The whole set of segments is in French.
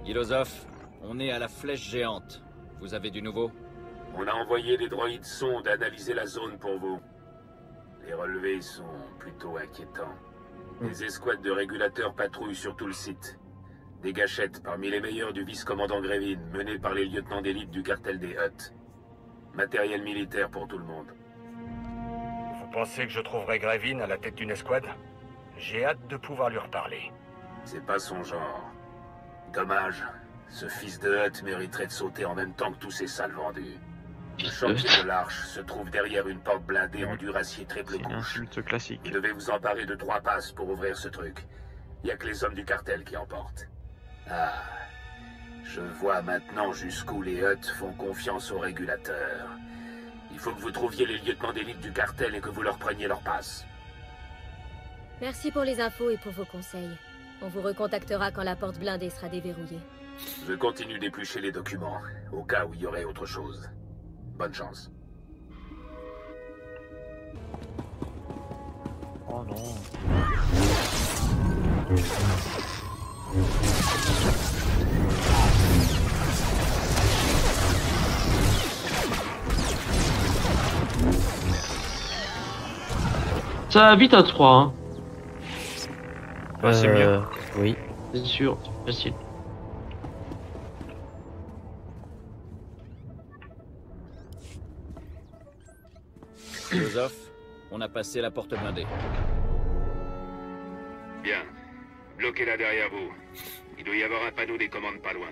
Philosophe, on est à la flèche géante. Vous avez du nouveau? On a envoyé des droïdes sondes analyser la zone pour vous. Les relevés sont plutôt inquiétants. Des escouades de régulateurs patrouillent sur tout le site. Des gâchettes parmi les meilleurs du vice-commandant Grevin, menées par les lieutenants d'élite du cartel des Hutt. Matériel militaire pour tout le monde. Vous pensez que je trouverai Grevin à la tête d'une escouade? J'ai hâte de pouvoir lui reparler. C'est pas son genre. Dommage. Ce fils de Hutt mériterait de sauter en même temps que tous ces sales vendus. Le chantier de l'Arche se trouve derrière une porte blindée en duracier triple C'est une couche. insulte classique. Vous devez vous emparer de 3 passes pour ouvrir ce truc. Y a que les hommes du cartel qui en portent. Ah, je vois maintenant jusqu'où les Hutt font confiance aux régulateurs. Il faut que vous trouviez les lieutenants d'élite du cartel et que vous leur preniez leur passe. Merci pour les infos et pour vos conseils. On vous recontactera quand la porte blindée sera déverrouillée. Je continue d'éplucher les documents, au cas où il y aurait autre chose. Bonne chance. Oh non. Ça va vite à 3, hein. Ouais, c'est mieux. Oui. C'est sûr, c'est facile. Philosophe, on a passé la porte blindée. Bien. Bloquez-la derrière vous. Il doit y avoir un panneau des commandes pas loin.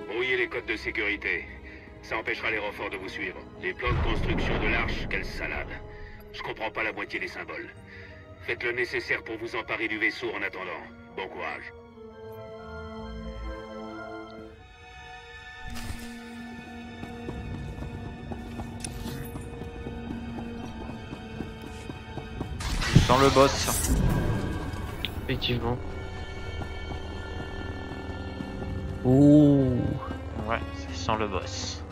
Brouillez les codes de sécurité. Ça empêchera les renforts de vous suivre. Les plans de construction de l'Arche, quelle salade. Je comprends pas la moitié des symboles. Faites le nécessaire pour vous emparer du vaisseau en attendant. Bon courage. Je sens le boss. Effectivement. Ouh. Ouais, ça sent le boss.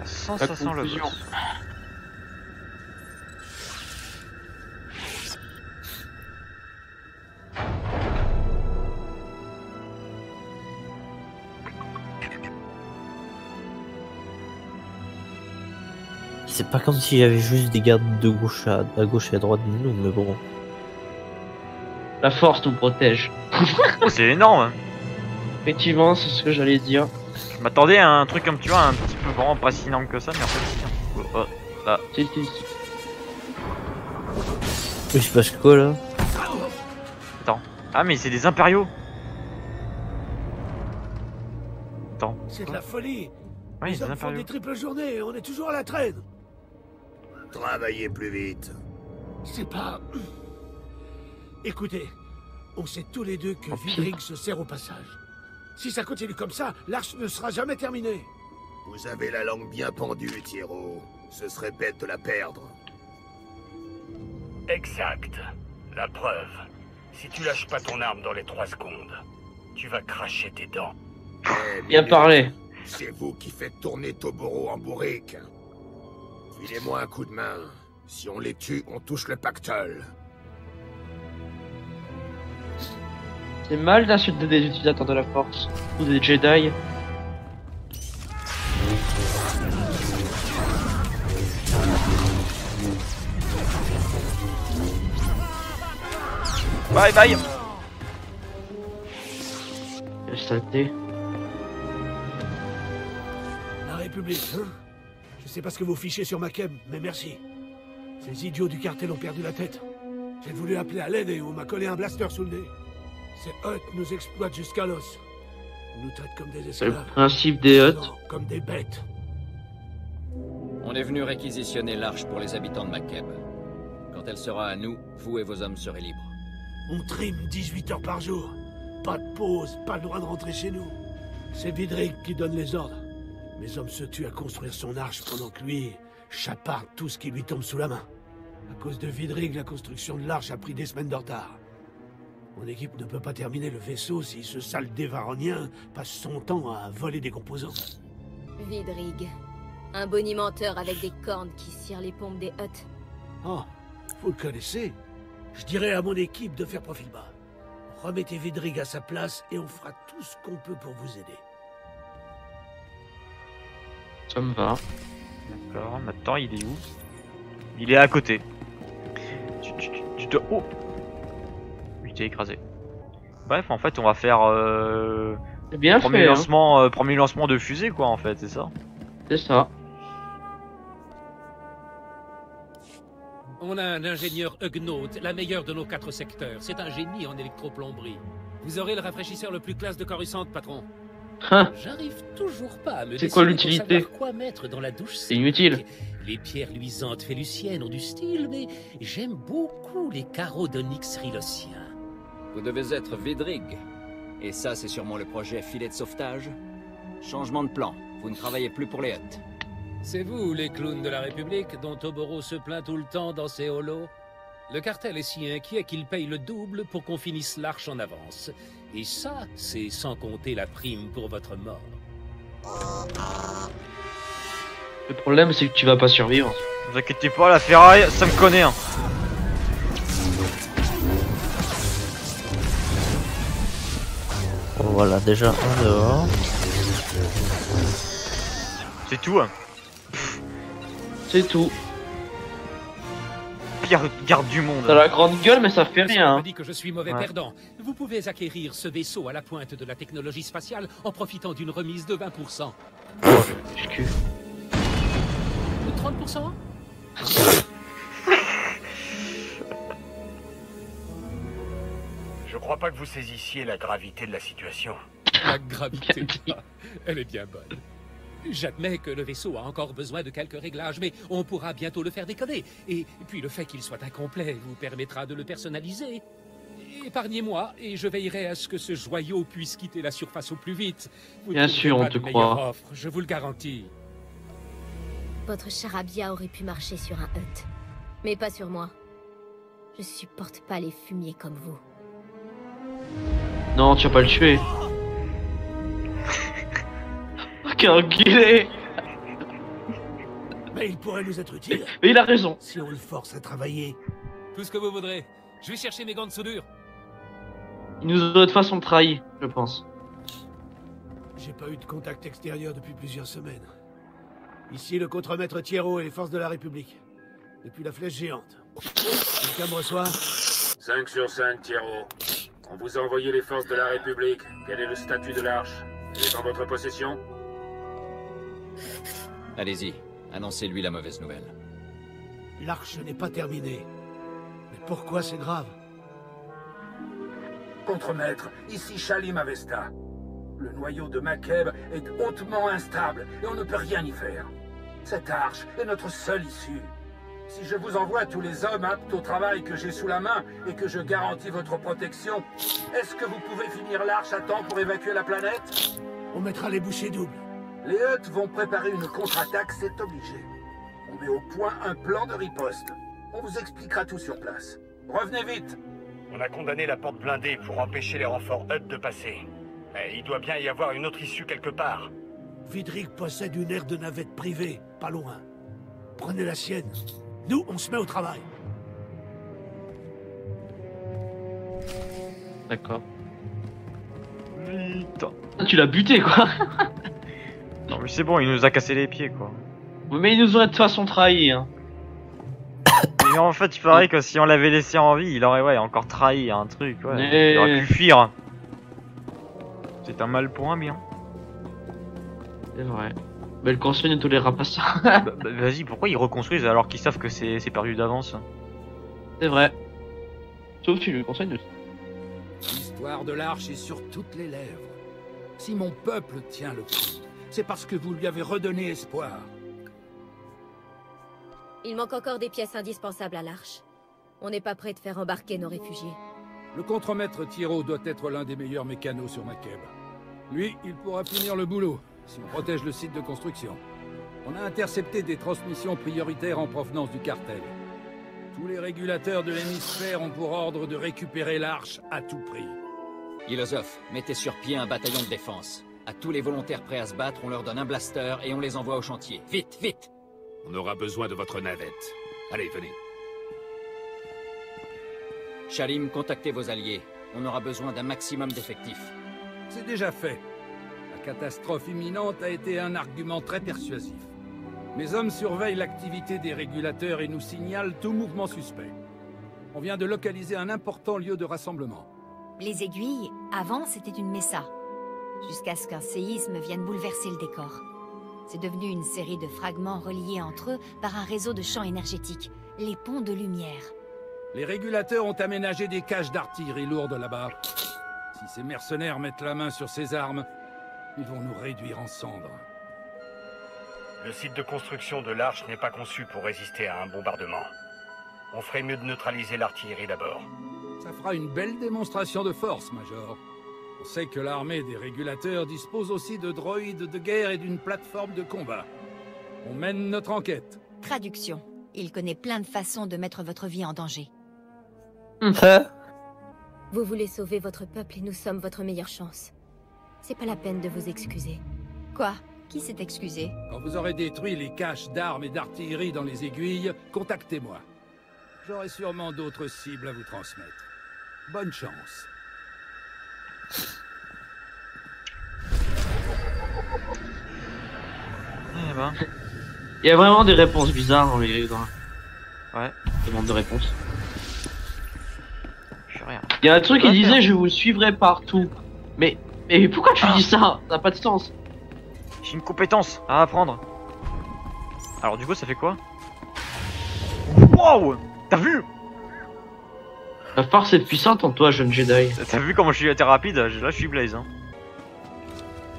Ça La sent le confusion. boss. C'est pas comme s'il y avait juste des gardes de gauche à gauche et à droite de nous, mais bon. La force nous protège. Oh, c'est énorme. Effectivement, c'est ce que j'allais dire. Je m'attendais à un truc comme tu vois, un petit peu vraiment pas si énorme que ça, mais en fait, si. Oh, oh, là. Si. Il se passe quoi là? Attends. Ah, mais c'est des impériaux. Attends. C'est de la folie. Ouais, Les des hommes font impériaux. des triples journées et on est toujours à la traîne. Travaillez plus vite. C'est pas... Écoutez, on sait tous les deux que Oh, Vidrig se sert au passage. Si ça continue comme ça, l'Arche ne sera jamais terminée. Vous avez la langue bien pendue, Thierro. Ce serait bête de la perdre. Exact. La preuve. Si tu lâches pas ton arme dans les 3 secondes, tu vas cracher tes dents. Bien parlé. C'est vous qui faites tourner Toboro en bourrique. Filez-moi un coup de main. Si on les tue, on touche le pactole. C'est mal d'insulter des utilisateurs de la force. Ou des Jedi. Bye bye. Quelle saleté. La République, hein? Je sais pas ce que vous fichez sur Makem, mais merci. Ces idiots du cartel ont perdu la tête. J'ai voulu appeler à l'aide et on m'a collé un blaster sous le nez. Ces Hutt nous exploitent jusqu'à l'os. Ils nous traitent comme des C'est le esclaves. principe des Hutt. Non, comme des bêtes. On est venu réquisitionner l'Arche pour les habitants de Makeb. Quand elle sera à nous, vous et vos hommes serez libres. On trime 18 heures par jour. Pas de pause, pas le droit de rentrer chez nous. C'est Vidrig qui donne les ordres. Mes hommes se tuent à construire son arche pendant que lui chaparde tout ce qui lui tombe sous la main. À cause de Vidrig, la construction de l'arche a pris des semaines de retard. Mon équipe ne peut pas terminer le vaisseau si ce sale dévaronien passe son temps à voler des composants. Vidrig. Un bonimenteur avec des cornes qui cirent les pompes des Hutt. Oh, vous le connaissez? Je dirais à mon équipe de faire profil bas. Remettez Vidrig à sa place et on fera tout ce qu'on peut pour vous aider. Ça me va. D'accord, maintenant il est où? Il est à côté. Tu te... Oh! Il t'est écrasé. Bref, en fait, on va faire C'est bien premier fait, hein. lancement, premier lancement de fusée, quoi, en fait, c'est ça? C'est ça. On a un ingénieur Huguenot, la meilleure de nos 4 secteurs. C'est un génie en électroplomberie. Vous aurez le rafraîchisseur le plus classe de Coruscant, patron. Hein, J'arrive toujours pas à me C'est quoi décider pour l'utilité? savoir quoi mettre dans la douche. c'est inutile. Les pierres luisantes féluciennes ont du style, mais j'aime beaucoup les carreaux d'onyx rilocien. Vous devez être Vidrig. Et ça, c'est sûrement le projet filet de sauvetage. Changement de plan. Vous ne travaillez plus pour les Hutt. C'est vous, les clowns de la République, dont Toboro se plaint tout le temps dans ses holos? Le cartel est si inquiet qu'il paye le double pour qu'on finisse l'arche en avance. Et ça, c'est sans compter la prime pour votre mort. Le problème, c'est que tu vas pas survivre. Ne vous inquiétez pas, la ferraille, ça me connaît, hein. Bon, voilà, déjà un dehors. C'est tout, hein. C'est tout. Pire garde du monde. T'as la grande gueule, mais ça fait On rien. me Hein. dit que je suis mauvais Ouais. perdant. Vous pouvez acquérir ce vaisseau à la pointe de la technologie spatiale en profitant d'une remise de 20%. Excuse. De 30%? Je crois pas que vous saisissiez la gravité de la situation. La gravité, elle est bien bonne. J'admets que le vaisseau a encore besoin de quelques réglages, mais on pourra bientôt le faire décoller. Et puis le fait qu'il soit incomplet vous permettra de le personnaliser. Épargnez-moi et je veillerai à ce que ce joyau puisse quitter la surface au plus vite. Vous Bien trouverez sûr, on pas te de meilleure croit. offre, je vous le garantis. Votre charabia aurait pu marcher sur un Hutt, mais pas sur moi. Je supporte pas les fumiers comme vous. Non, tu vas pas le tuer. Quel enculé. Mais il pourrait nous être utile Mais il a raison. si on le force à travailler. Tout ce que vous voudrez. Je vais chercher mes gants de soudure. Il nous a de toute façon trahi, je pense. J'ai pas eu de contact extérieur depuis plusieurs semaines. Ici, le contremaître Thiero et les forces de la République. Depuis la flèche géante. Quelqu'un me reçoit? 5 sur 5, Thiero. On vous a envoyé les forces de la République. Quel est le statut de l'arche? Elle est en votre possession? Allez-y, annoncez-lui la mauvaise nouvelle. L'arche n'est pas terminée. Mais pourquoi c'est grave? Contremaître, ici Shalim Avesta. Le noyau de Makeb est hautement instable et on ne peut rien y faire. Cette arche est notre seule issue. Si je vous envoie tous les hommes aptes au travail que j'ai sous la main et que je garantis votre protection, est-ce que vous pouvez finir l'arche à temps pour évacuer la planète? On mettra les bouchées doubles. Les Hutt vont préparer une contre-attaque, c'est obligé. On met au point un plan de riposte. On vous expliquera tout sur place. Revenez vite! On a condamné la porte blindée pour empêcher les renforts Hutt de passer. Mais il doit bien y avoir une autre issue quelque part. Vidrig possède une aire de navette privée, pas loin. Prenez la sienne. Nous, on se met au travail. D'accord. Putain. Tu l'as buté, quoi. Non mais c'est bon, il nous a cassé les pieds, quoi. Mais il nous aurait de toute façon trahi, hein. Mais en fait, il paraît que si on l'avait laissé en vie, il aurait encore trahi un truc, ouais. Mais- Il aurait pu fuir. C'est un mal pour un bien. C'est vrai. Mais le conseil ne tolérera pas ça. Bah, vas-y, pourquoi ils reconstruisent alors qu'ils savent que c'est perdu d'avance? C'est vrai. Sauf si le conseil ne... L'histoire de l'arche est sur toutes les lèvres. Si mon peuple tient le coup, c'est parce que vous lui avez redonné espoir. Il manque encore des pièces indispensables à l'arche. On n'est pas prêt de faire embarquer nos réfugiés. Le contremaître Thiero doit être l'un des meilleurs mécanos sur Makeb. Lui, il pourra finir le boulot, si on protège le site de construction. On a intercepté des transmissions prioritaires en provenance du cartel. Tous les régulateurs de l'hémisphère ont pour ordre de récupérer l'arche à tout prix. Ilosoph, mettez sur pied un bataillon de défense. À tous les volontaires prêts à se battre, on leur donne un blaster et on les envoie au chantier. Vite, vite! On aura besoin de votre navette. Allez, venez. Shalim, contactez vos alliés. On aura besoin d'un maximum d'effectifs. C'est déjà fait. La catastrophe imminente a été un argument très persuasif. Mes hommes surveillent l'activité des régulateurs et nous signalent tout mouvement suspect. On vient de localiser un important lieu de rassemblement. Les aiguilles, avant, c'était une messa. Jusqu'à ce qu'un séisme vienne bouleverser le décor. C'est devenu une série de fragments reliés entre eux par un réseau de champs énergétiques, les ponts de lumière. Les régulateurs ont aménagé des cages d'artillerie lourdes là-bas. Si ces mercenaires mettent la main sur ces armes, ils vont nous réduire en cendres. Le site de construction de l'arche n'est pas conçu pour résister à un bombardement. On ferait mieux de neutraliser l'artillerie d'abord. Ça fera une belle démonstration de force, Major. On sait que l'armée des régulateurs dispose aussi de droïdes de guerre et d'une plateforme de combat. On mène notre enquête. Traduction. Il connaît plein de façons de mettre votre vie en danger. Vous voulez sauver votre peuple et nous sommes votre meilleure chance. C'est pas la peine de vous excuser. Quoi? Qui s'est excusé? Quand vous aurez détruit les caches d'armes et d'artillerie dans les aiguilles, contactez-moi. J'aurai sûrement d'autres cibles à vous transmettre. Bonne chance. Eh ben. Il y a vraiment des réponses bizarres dans les Ouais. demandes de réponse. Je sais rien. Il y a un truc qui disait je vous suivrai partout. Mais pourquoi tu dis ça? Ça n'a pas de sens. J'ai une compétence à apprendre. Alors du coup ça fait quoi? Waouh! T'as vu? La force est puissante en toi, jeune Jedi. T'as vu comment je suis été rapide? Là je suis Blaze. Hein.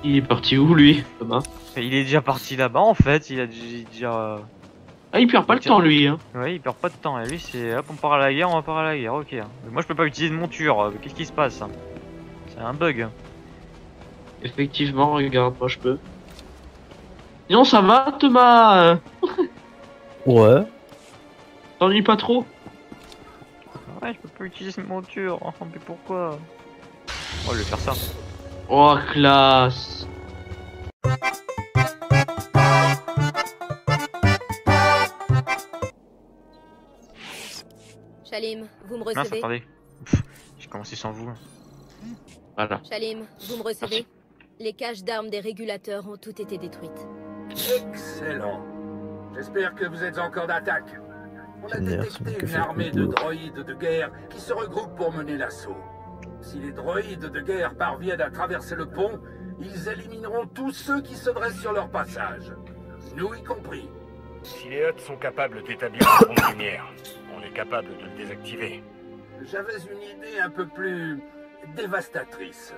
Il est parti où lui? Là-bas. Il est déjà parti là-bas en fait, il a déjà... Ah il perd pas le temps lui hein. Ouais il perd pas de temps et lui c'est hop on part à la guerre, on va part à la guerre, ok. Mais moi je peux pas utiliser de monture, qu'est-ce qui se passe? C'est un bug. Effectivement, regarde, moi je peux. Sinon ça va Thomas? Ouais. T'ennuies pas trop? Ouais je peux pas utiliser de monture, mais pourquoi? Oh je vais faire ça. Oh classe. Shalim, vous me Mince, recevez? attendez. J'ai commencé sans vous. Voilà. Shalim, vous me recevez? Les caches d'armes des régulateurs ont toutes été détruites. Excellent. J'espère que vous êtes encore d'attaque. On a Génial, détecté que une fait armée le de boulot. droïdes de guerre qui se regroupent pour mener l'assaut. Si les droïdes de guerre parviennent à traverser le pont, ils élimineront tous ceux qui se dressent sur leur passage. Nous y compris. Si les Hutt sont capables d'établir un pont de lumière, on est capable de le désactiver. J'avais une idée un peu plus dévastatrice.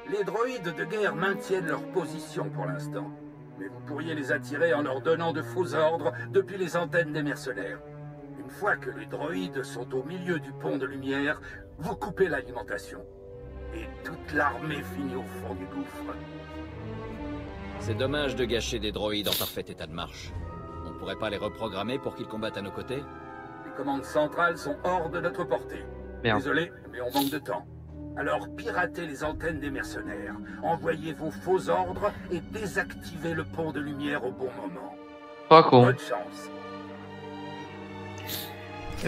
Les droïdes de guerre maintiennent leur position pour l'instant. Mais vous pourriez les attirer en leur donnant de faux ordres depuis les antennes des mercenaires. Une fois que les droïdes sont au milieu du pont de lumière, vous coupez l'alimentation. Et toute l'armée finit au fond du gouffre. C'est dommage de gâcher des droïdes en parfait état de marche. On pourrait pas les reprogrammer pour qu'ils combattent à nos côtés? Les commandes centrales sont hors de notre portée. Merde. Désolé, mais on manque de temps. Alors piratez les antennes des mercenaires, envoyez vos faux ordres et désactivez le pont de lumière au bon moment. Pas con. Bonne chance.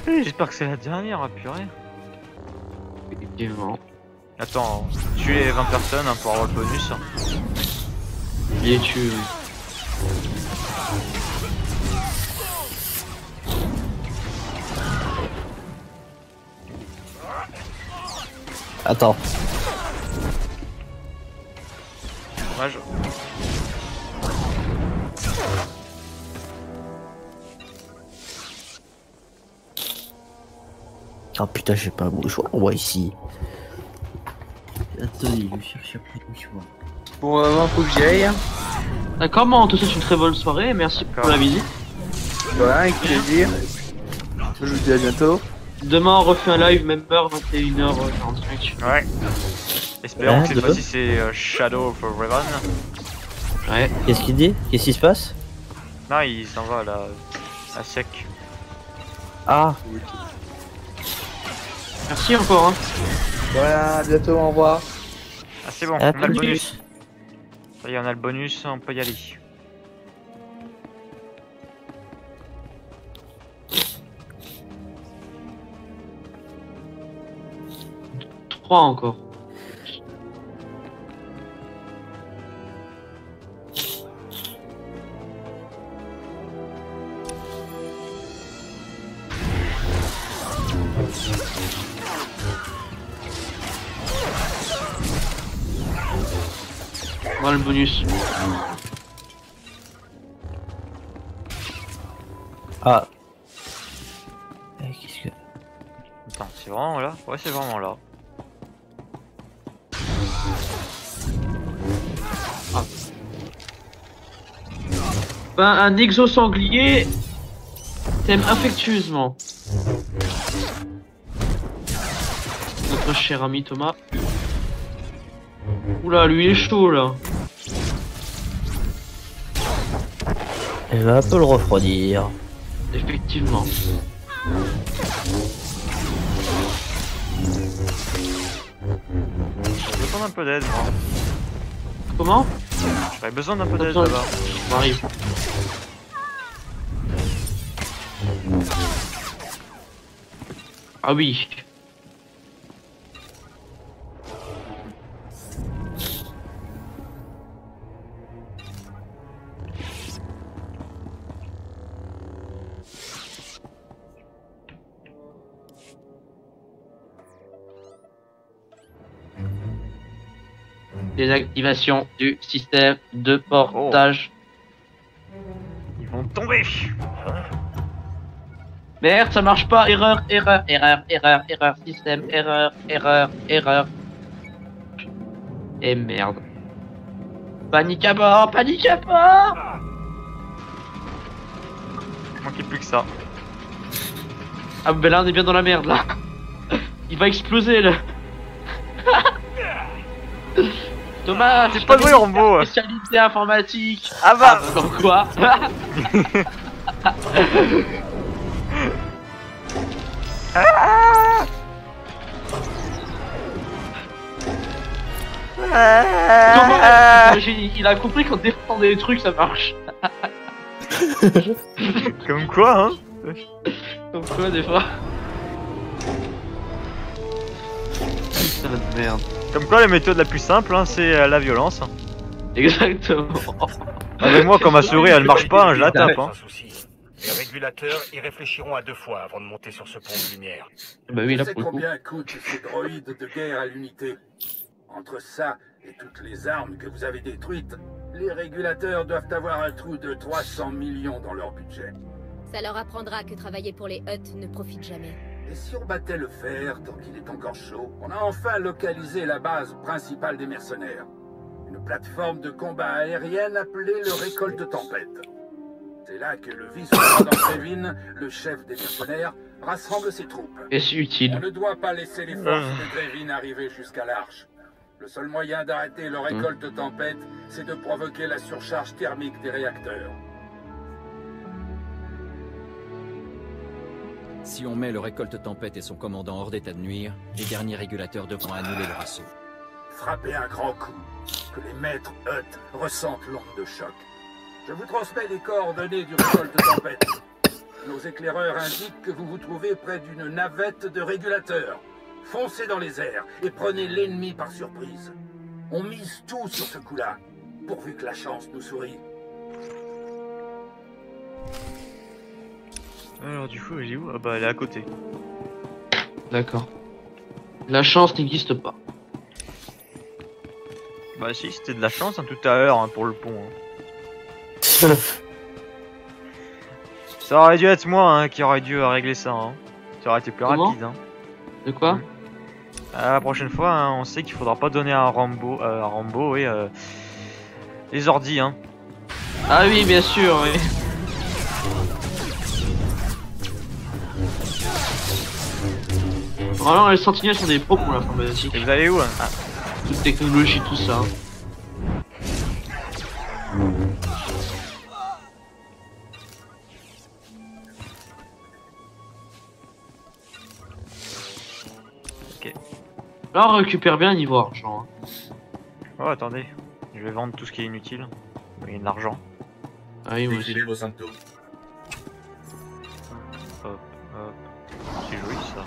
J'espère que c'est la dernière, purée. Effectivement. Attends, tuer 20 personnes hein, pour avoir le bonus. Il est tué. Attends. Dommage. Oh putain, j'ai pas un mouchoir moi ici. Attendez, je cherche après le mouchoir. Bon, maintenant faut que j'y aille. D'accord, moi on te souhaite une très bonne soirée et merci pour la visite. Ouais, avec plaisir. Je vous dis à bientôt. Demain on refait un live, même heure, 21h45. Ouais. Espérons Ouais, que cette demain. fois-ci c'est Shadow of Revan. Ouais. Qu'est-ce qu'il dit? Qu'est-ce qui se passe? Non, il s'en va là, à sec. Ah. Merci encore hein. Voilà, à bientôt, au revoir. Ah c'est bon, Ah, on a le plus. bonus. Ça y est, on a le bonus, on peut y aller. 3 encore. Voilà le bonus. Ah. Qu'est-ce que... Attends, c'est vraiment là? Ouais, c'est vraiment là. Ah. Ben, un exosanglier t'aime affectueusement. Notre cher ami Thomas. Oula, lui il est chaud là. Elle va un peu le refroidir. Effectivement. J'ai besoin d'un peu d'aide, moi. Comment? J'aurais besoin d'un peu d'aide là-bas. On arrive. Ah oui. Désactivation du système de portage. Ils vont tomber. Merde, ça marche pas. Erreur, erreur, erreur, erreur, erreur, système, erreur, erreur, erreur. Et merde. Panique à bord, panique à bord. Il manquait plus que ça. Ah ben là on est bien dans la merde là. Il va exploser là. Thomas, c'est pas vrai Rambo. Spécialité informatique. Ah bah donc quoi? Thomas, il a compris qu'en défendant des trucs ça marche. Comme quoi, hein? Comme quoi, des fois. Putain de merde. Comme quoi, la méthode la plus simple, hein, c'est la violence. Exactement. Avec moi, quand ma souris elle marche pas, hein, je la tape. Hein. Sans souci. Les régulateurs y réfléchiront à 2 fois avant de monter sur ce pont de lumière. Bah oui, là Tu sais pour le coup. combien coûtent ces droïdes de guerre à l'unité? Entre ça et toutes les armes que vous avez détruites, les régulateurs doivent avoir un trou de 300 millions dans leur budget. Ça leur apprendra que travailler pour les Hutt ne profite jamais. Et si on battait le fer tant qu'il est encore chaud? On a enfin localisé la base principale des mercenaires. Une plateforme de combat aérienne appelée le Récolte Tempête. C'est là que le vice-commandant Trevin, le chef des mercenaires, rassemble ses troupes. Et c'est utile. On ne doit pas laisser les forces de Trevin arriver jusqu'à l'Arche. Le seul moyen d'arrêter le Récolte Tempête, c'est de provoquer la surcharge thermique des réacteurs. Si on met le Récolte Tempête et son commandant hors d'état de nuire, les derniers régulateurs devront annuler le vaisseau. Frappez un grand coup, que les maîtres Hutt ressentent l'onde de choc. Je vous transmets les coordonnées du Récolte Tempête. Nos éclaireurs indiquent que vous vous trouvez près d'une navette de régulateurs. Foncez dans les airs et prenez l'ennemi par surprise. On mise tout sur ce coup-là, pourvu que la chance nous sourie. Alors du coup, elle est où? Ah bah elle est à côté. D'accord. La chance n'existe pas. Bah si, c'était de la chance hein, tout à l'heure hein, pour le pont. Hein. Ça aurait dû être moi hein, qui aurait dû régler ça. Hein. Ça aurait été plus rapide. Hein. De quoi? La prochaine fois, hein, on sait qu'il faudra pas donner à Rambo et les ordis. Hein. Ah oui, bien sûr, oui. Vraiment, les sentinelles sont des pros pour l'informatique. Et vous allez où hein? Ah. Toute technologie, tout ça. Ok. Là, on récupère bien niveau argent. Hein. Oh, attendez. Je vais vendre tout ce qui est inutile. Il y a de l'argent. Ah oui, moi aussi. vos symptômes. Hop, hop. C'est joli ça.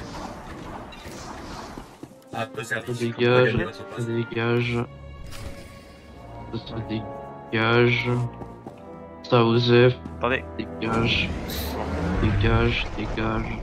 Un peu Ça certifié. dégage, ça dégage. Ça dégage. Ça Osef. Attendez. Dégage. Dégage, dégage.